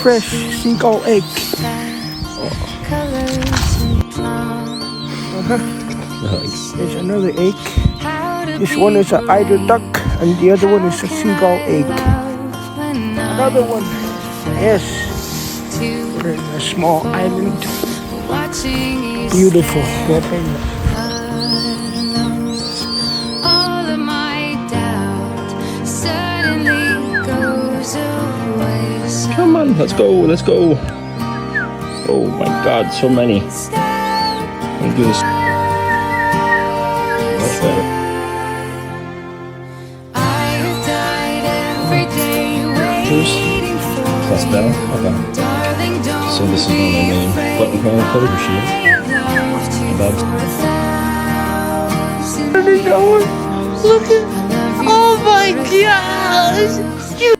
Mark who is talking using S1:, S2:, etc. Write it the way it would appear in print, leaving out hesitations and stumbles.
S1: Fresh seagull egg.
S2: Nice.
S1: There's another egg. This one is an eider duck, and the other one is a seagull egg. Another one. Yes. We're in a small island. Beautiful.
S2: Come on, let's go, let's go. Oh my god, so many. I'm doing this much better. Bruce plus Bell. Okay. So this is one of my main button panel code for shield. Above.
S1: Look at, oh my gosh, you